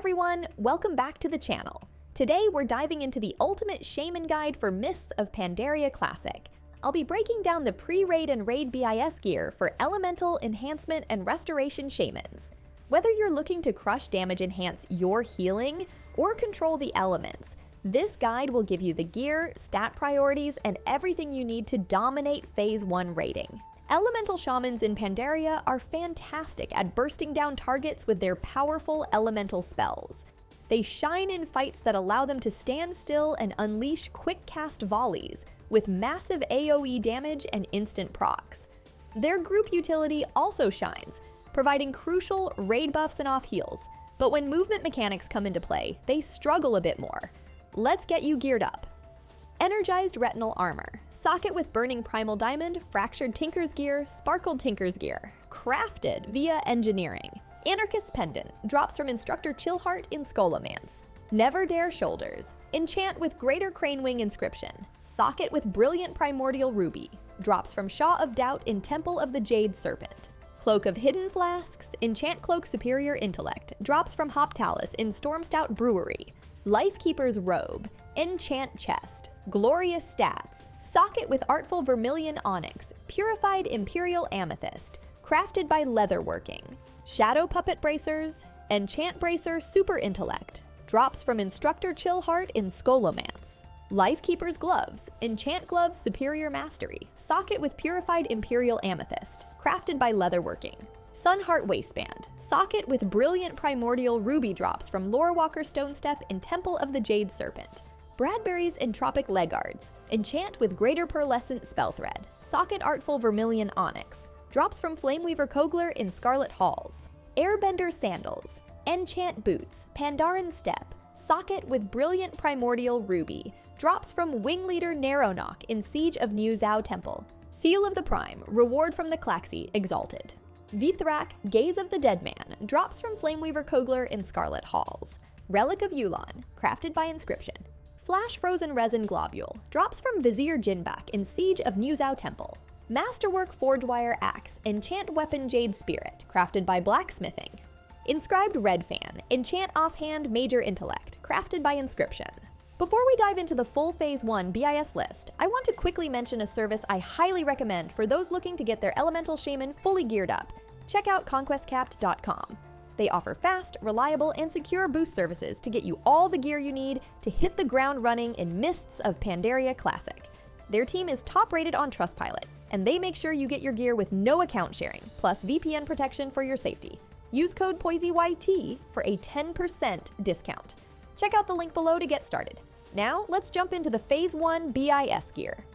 everyone, welcome back to the channel. Today we're diving into the ultimate shaman guide for Mists of Pandaria Classic. I'll be breaking down the Pre-Raid and Raid BiS gear for Elemental, Enhancement, and Restoration Shamans. Whether you're looking to crush damage enhance your healing or control the elements, this guide will give you the gear, stat priorities, and everything you need to dominate Phase 1 raiding. Elemental Shamans in Pandaria are fantastic at bursting down targets with their powerful elemental spells. They shine in fights that allow them to stand still and unleash quick cast volleys with massive AoE damage and instant procs. Their group utility also shines, providing crucial raid buffs and off heals, but when movement mechanics come into play, they struggle a bit more. Let's get you geared up. Energized Retinal Armor. Socket with Burning Primal Diamond, Fractured Tinker's Gear, Sparkled Tinker's Gear. Crafted via engineering. Anarchist's Pendant. Drops from Instructor Chillheart in Scholomance. Never Dare Shoulders. Enchant with Greater Cranewing Inscription. Socket with Brilliant Primordial Ruby. Drops from Shaw of Doubt in Temple of the Jade Serpent. Cloak of Hidden Flasks. Enchant Cloak Superior Intellect. Drops from Hoptalis in Stormstout Brewery. Lifekeeper's Robe. Enchant Chest. Glorious Stats. Socket with Artful Vermilion Onyx. Purified Imperial Amethyst. Crafted by Leatherworking. Shadow Puppet Bracers. Enchant Bracer Super Intellect. Drops from Instructor Chillheart in Scholomance. Lifekeeper's Gloves. Enchant Gloves Superior Mastery. Socket with Purified Imperial Amethyst. Crafted by Leatherworking. Sunheart Waistband. Socket with Brilliant Primordial Ruby drops from Lorewalker Stonestep in Temple of the Jade Serpent. Bradbury's Entropic Legguards. Enchant with Greater Pearlescent Spellthread. Socket Artful Vermilion Onyx. Drops from Flameweaver Kogler in Scarlet Halls. Airbender Sandals. Enchant Boots. Pandaran Step. Socket with Brilliant Primordial Ruby. Drops from Wingleader Narrowknock in Siege of New Zhao Temple. Seal of the Prime. Reward from the Klaxi Exalted. Vithrak, Gaze of the Dead Man. Drops from Flameweaver Kogler in Scarlet Halls. Relic of Yulon. Crafted by Inscription. Flash Frozen Resin Globule. Drops from Vizier Jinbak in Siege of New Zhao Temple. Masterwork Forgewire Axe. Enchant Weapon Jade Spirit. Crafted by Blacksmithing. Inscribed Red Fan. Enchant Offhand Major Intellect. Crafted by Inscription. Before we dive into the full Phase 1 BiS list, I want to quickly mention a service I highly recommend for those looking to get their Elemental Shaman fully geared up. Check out conquestcapped.com. They offer fast, reliable, and secure boost services to get you all the gear you need to hit the ground running in Mists of Pandaria Classic. Their team is top rated on Trustpilot, and they make sure you get your gear with no account sharing, plus VPN protection for your safety. Use code POISEYT for a 10% discount. Check out the link below to get started. Now, let's jump into the Phase 1 BiS gear.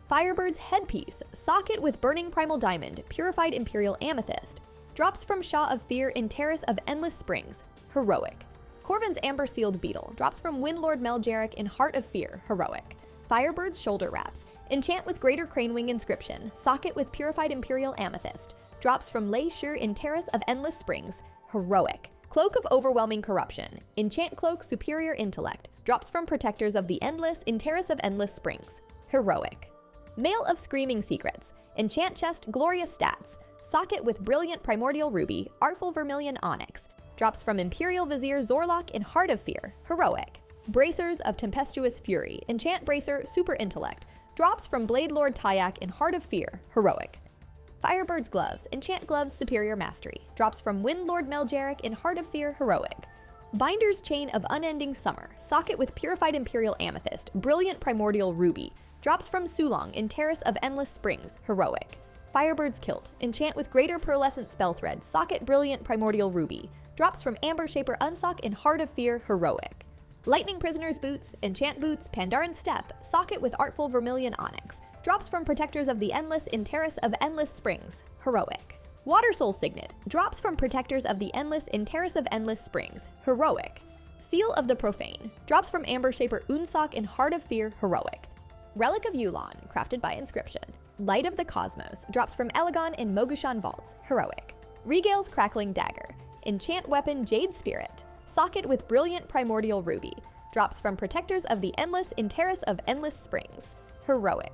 Firebird's Headpiece. Socket with Burning Primal Diamond. Purified Imperial Amethyst. Drops from Shaw of Fear in Terrace of Endless Springs. Heroic. Corvin's Amber Sealed Beetle. Drops from Windlord Meljarek in Heart of Fear. Heroic. Firebird's Shoulder Wraps. Enchant with Greater Cranewing Inscription. Socket with Purified Imperial Amethyst. Drops from Lei Shur in Terrace of Endless Springs. Heroic. Cloak of Overwhelming Corruption. Enchant Cloak Superior Intellect. Drops from Protectors of the Endless in Terrace of Endless Springs. Heroic. Mail of Screaming Secrets. Enchant Chest Glorious Stats. Socket with Brilliant Primordial Ruby. Artful Vermilion Onyx. Drops from Imperial Vizier Zorlok in Heart of Fear. Heroic. Bracers of Tempestuous Fury. Enchant Bracer Super Intellect. Drops from Blade Lord Tyak in Heart of Fear. Heroic. Firebird's Gloves. Enchant Gloves Superior Mastery. Drops from Windlord Meljarek in Heart of Fear. Heroic. Binder's Chain of Unending Summer. Socket with Purified Imperial Amethyst. Brilliant Primordial Ruby. Drops from Sulong in Terrace of Endless Springs. Heroic. Firebird's Kilt. Enchant with Greater Pearlescent Spellthread. Socket Brilliant Primordial Ruby. Drops from Amber Shaper Unsock in Heart of Fear. Heroic. Lightning Prisoner's Boots. Enchant Boots. Pandaran Step. Socket with Artful Vermilion Onyx. Drops from Protectors of the Endless in Terrace of Endless Springs. Heroic. Water Soul Signet. Drops from Protectors of the Endless in Terrace of Endless Springs. Heroic. Seal of the Profane. Drops from Amber Shaper Unsock in Heart of Fear. Heroic. Relic of Yulon. Crafted by Inscription. Light of the Cosmos. Drops from Elegon in Mogushan Vaults. Heroic. Regale's Crackling Dagger. Enchant Weapon Jade Spirit. Socket with Brilliant Primordial Ruby. Drops from Protectors of the Endless in Terrace of Endless Springs. Heroic.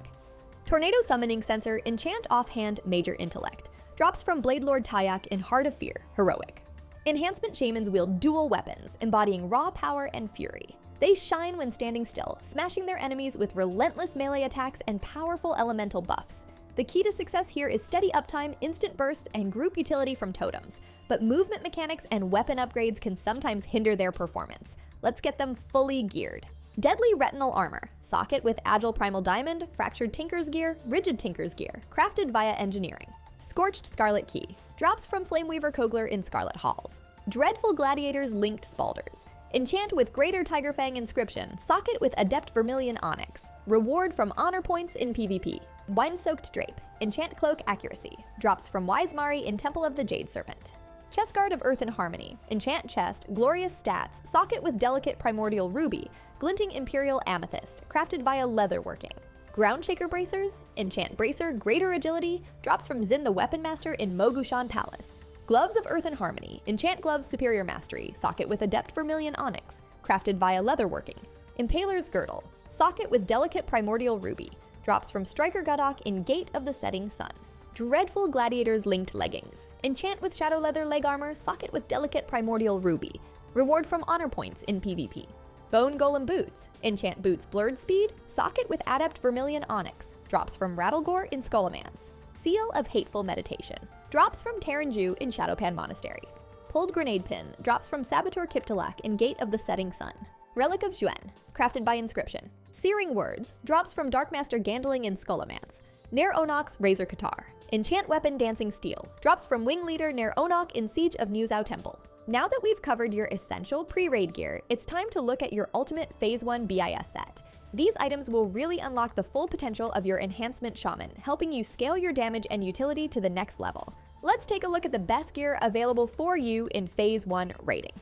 Tornado Summoning Sensor. Enchant Offhand Major Intellect. drops from Blade Lord Tyak in Heart of Fear, Heroic. Enhancement Shamans wield dual weapons, embodying raw power and fury. They shine when standing still, smashing their enemies with relentless melee attacks and powerful elemental buffs. The key to success here is steady uptime, instant bursts, and group utility from totems, but movement mechanics and weapon upgrades can sometimes hinder their performance. Let's get them fully geared. Deadly Retinal Armor, socket with Agile Primal Diamond, Fractured Tinker's Gear, Rigid Tinker's Gear, crafted via engineering. Scorched Scarlet Key, drops from Flameweaver Kogler in Scarlet Halls. Dreadful Gladiator's Linked Spalders, enchant with Greater Tigerfang Inscription, socket with Adept Vermilion Onyx, reward from honor points in PvP. Wine-Soaked Drape, enchant Cloak Accuracy, drops from Wise Mari in Temple of the Jade Serpent. Chestguard of Earth and Harmony, enchant Chest, Glorious Stats, socket with Delicate Primordial Ruby, Glinting Imperial Amethyst, crafted via leatherworking. Groundshaker Bracers, enchant Bracer, Greater Agility, drops from Zin the Weapon Master in Mogushan Palace. Gloves of Earth and Harmony, enchant Gloves Superior Mastery, socket with Adept Vermilion Onyx, crafted via leatherworking. Impaler's Girdle, socket with Delicate Primordial Ruby, drops from Striker Gudok in Gate of the Setting Sun. Dreadful Gladiator's Linked Leggings, enchant with Shadow Leather Leg Armor, socket with Delicate Primordial Ruby, reward from honor points in PvP. Bone Golem Boots, enchant Boots Blurred Speed, socket with Adept Vermilion Onyx, drops from Rattlegore in Skullomance. Seal of Hateful Meditation, drops from Taranju in Shadowpan Monastery. Pulled Grenade Pin, drops from Saboteur Kiptalak in Gate of the Setting Sun. Relic of Zhuen, crafted by Inscription. Searing Words, drops from Darkmaster Gandling in Skullomance. Nair Onox Razor Katar, enchant Weapon Dancing Steel, drops from Wing Leader Nair Onok in Siege of Nuzhou Temple. Now that we've covered your essential pre-raid gear, it's time to look at your ultimate Phase 1 BiS set. These items will really unlock the full potential of your Enhancement Shaman, helping you scale your damage and utility to the next level. Let's take a look at the best gear available for you in Phase 1 raiding.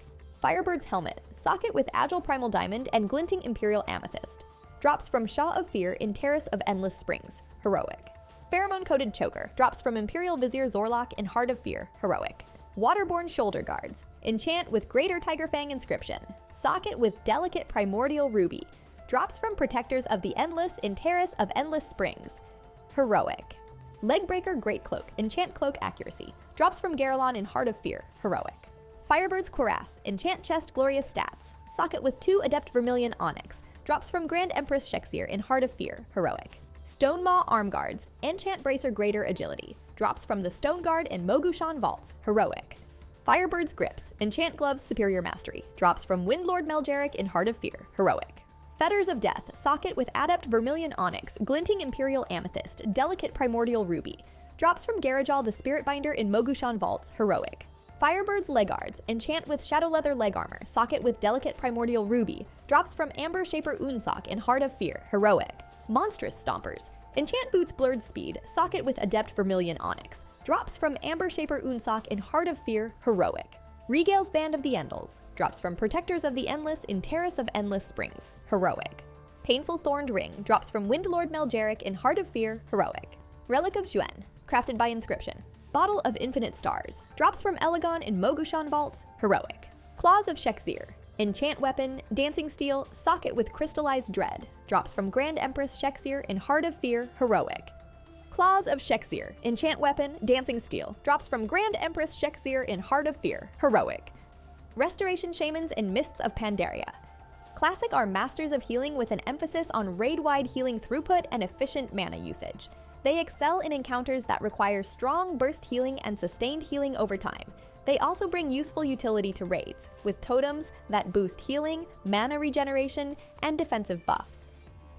Firebird's Helmet, socket with Agile Primal Diamond and Glinting Imperial Amethyst. Drops from Shaw of Fear in Terrace of Endless Springs, Heroic. Pheromone-Coated Choker, drops from Imperial Vizier Zorlok in Heart of Fear, Heroic. Waterborne Shoulder Guards, enchant with Greater Tigerfang Inscription, socket with Delicate Primordial Ruby, drops from Protectors of the Endless in Terrace of Endless Springs, Heroic. Legbreaker Great Cloak, enchant Cloak Accuracy, drops from Garelon in Heart of Fear, Heroic. Firebird's Cuirass, enchant Chest Glorious Stats, socket with 2 Adept Vermilion Onyx, drops from Grand Empress Shexir in Heart of Fear, Heroic. Stonemaw Arm Guards, enchant Bracer Greater Agility, drops from the Stone Guard in Mogushan Vaults, Heroic. Firebird's Grips, enchant Gloves Superior Mastery, drops from Windlord Meljeric in Heart of Fear, Heroic. Fetters of Death, socket with Adept Vermilion Onyx, Glinting Imperial Amethyst, Delicate Primordial Ruby, drops from Garajal the Spirit Binder in Mogushan Vaults, Heroic. Firebird's Legards, enchant with Shadow Leather Leg Armor, socket with Delicate Primordial Ruby, drops from Amber Shaper Unsock in Heart of Fear, Heroic. Monstrous Stompers, enchant Boots Blurred Speed, socket with Adept Vermilion Onyx, drops from Amber Shaper Unsock in Heart of Fear, Heroic. Regal's Band of the Endles, drops from Protectors of the Endless in Terrace of Endless Springs, Heroic. Painful Thorned Ring, drops from Windlord Meljeric in Heart of Fear, Heroic. Relic of Zhuen, crafted by Inscription. Bottle of Infinite Stars, drops from Elegon in Mogushan Vaults, Heroic. Claws of Shexir, enchant Weapon, Dancing Steel, socket with Crystallized Dread, drops from Grand Empress Shexir in Heart of Fear, Heroic. Claws of Shexir, enchant Weapon, Dancing Steel, drops from Grand Empress Shexir in Heart of Fear, Heroic. Restoration Shamans and Mists of Pandaria. Classic are masters of healing with an emphasis on raid-wide healing throughput and efficient mana usage. They excel in encounters that require strong burst healing and sustained healing over time. They also bring useful utility to raids, with totems that boost healing, mana regeneration, and defensive buffs.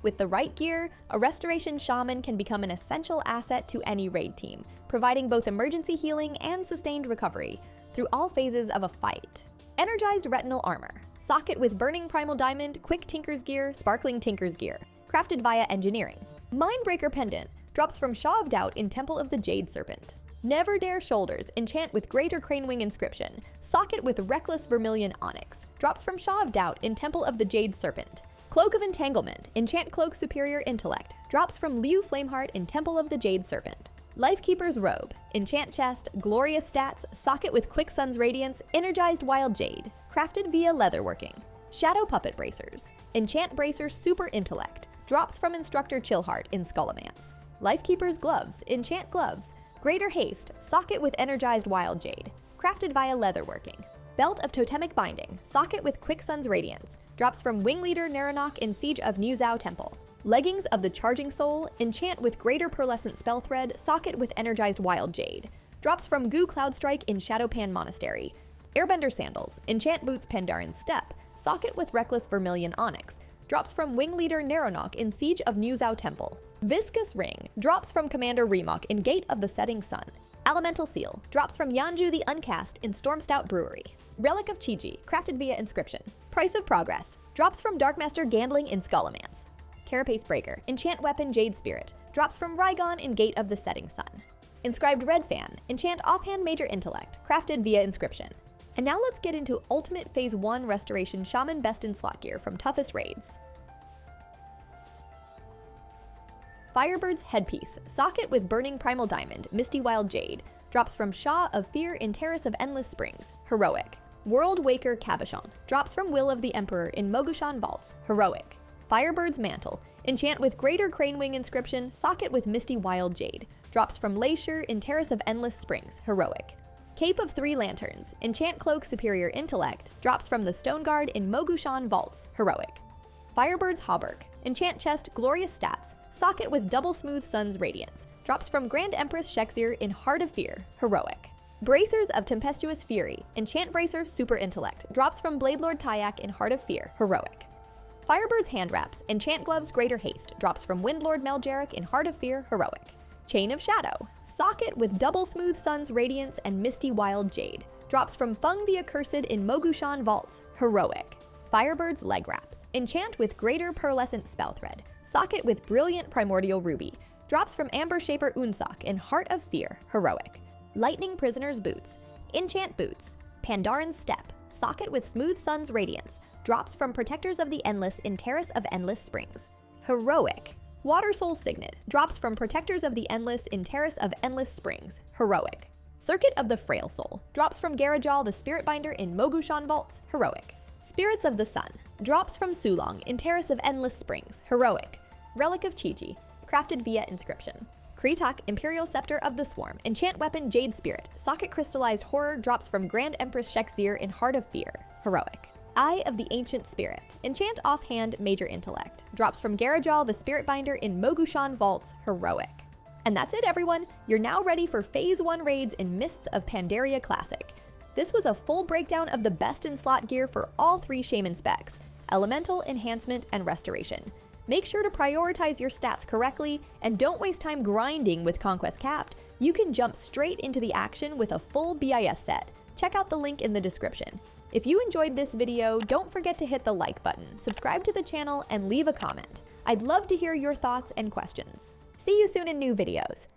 With the right gear, a Restoration Shaman can become an essential asset to any raid team, providing both emergency healing and sustained recovery through all phases of a fight. Energized Retinal Armor, socket with Burning Primal Diamond, Quick Tinker's Gear, Sparkling Tinker's Gear, crafted via engineering. Mindbreaker Pendant, drops from Shaw of Doubt in Temple of the Jade Serpent. Never Dare Shoulders, enchant with Greater Cranewing Inscription, socket with Reckless Vermilion Onyx, drops from Shaw of Doubt in Temple of the Jade Serpent. Cloak of Entanglement, enchant Cloak Superior Intellect, drops from Liu Flameheart in Temple of the Jade Serpent. Lifekeeper's Robe, enchant Chest, Glorious Stats, socket with Quick Sun's Radiance, Energized Wild Jade, crafted via leatherworking. Shadow Puppet Bracers, enchant Bracer Super Intellect, drops from Instructor Chillheart in Skullomance. Lifekeeper's Gloves, enchant Gloves, Greater Haste, socket with energized wild jade, crafted via leatherworking. Belt of Totemic Binding, socket with Quick Sun's Radiance, drops from Wing Leader Naranok in Siege of New Zhao Temple. Leggings of the Charging Soul, enchant with Greater Pearlescent Spell Thread, socket with energized wild jade, drops from Gu Cloudstrike in Shadowpan Monastery. Airbender Sandals, enchant boots Pandaren Step, socket with Reckless Vermilion Onyx, drops from Wing Leader Naranok in Siege of New Zhao Temple. Viscous Ring, drops from Commander Remok in Gate of the Setting Sun. Elemental Seal, drops from Yanju the Uncast in Stormstout Brewery. Relic of Chi-Chi, crafted via inscription. Price of Progress, drops from Darkmaster Gandling in Skullomance. Carapace Breaker, enchant weapon Jade Spirit, drops from Rygon in Gate of the Setting Sun. Inscribed Red Fan, enchant offhand Major Intellect, crafted via inscription. And now let's get into Ultimate Phase 1 Restoration Shaman Best in Slot gear from Toughest Raids. Firebird's Headpiece, socket with Burning Primal Diamond, Misty Wild Jade, drops from Shaw of Fear in Terrace of Endless Springs, Heroic. World Waker Cabochon, drops from Will of the Emperor in Mogushan Vaults, Heroic. Firebird's Mantle, enchant with Greater Cranewing Inscription, socket with Misty Wild Jade, drops from Leisure in Terrace of Endless Springs, Heroic. Cape of Three Lanterns, enchant Cloak Superior Intellect, drops from the Stone Guard in Mogushan Vaults, Heroic. Firebird's Hauberk, enchant chest Glorious Stats, socket with Double Smooth Sun's Radiance, drops from Grand Empress Shexir in Heart of Fear, Heroic. Bracers of Tempestuous Fury, enchant Bracer Super Intellect, drops from Bladelord Tyak in Heart of Fear, Heroic. Firebird's Hand Wraps, enchant Gloves Greater Haste, drops from Windlord Meljarek in Heart of Fear, Heroic. Chain of Shadow, socket with Double Smooth Sun's Radiance and Misty Wild Jade, drops from Fung the Accursed in Mogushan Vaults, Heroic. Firebird's Leg Wraps, enchant with Greater Pearlescent Spell Thread, socket with Brilliant Primordial Ruby, drops from Amber Shaper Unsock in Heart of Fear, Heroic. Lightning Prisoner's Boots, enchant boots, Pandaren Step, socket with Smooth Sun's Radiance, drops from Protectors of the Endless in Terrace of Endless Springs, Heroic. Water Soul Signet, drops from Protectors of the Endless in Terrace of Endless Springs, Heroic. Circuit of the Frail Soul, drops from Garajal the Spirit Binder in Mogushan Vaults, Heroic. Spirits of the Sun, drops from Sulong in Terrace of Endless Springs, Heroic. Relic of Chi-Chi, crafted via inscription. Kreetak Imperial Scepter of the Swarm, enchant weapon Jade Spirit, socket Crystallized Horror, drops from Grand Empress Shexir in Heart of Fear, Heroic. Eye of the Ancient Spirit, enchant offhand Major Intellect, drops from Garajal the Spirit Binder in Mogushan Vaults, Heroic. And that's it everyone, you're now ready for Phase 1 raids in Mists of Pandaria Classic. This was a full breakdown of the best in slot gear for all 3 Shaman specs, Elemental, Enhancement, and Restoration. Make sure to prioritize your stats correctly, and don't waste time grinding with Conquest Capped. You can jump straight into the action with a full BIS set. Check out the link in the description. If you enjoyed this video, don't forget to hit the like button, subscribe to the channel, and leave a comment. I'd love to hear your thoughts and questions. See you soon in new videos.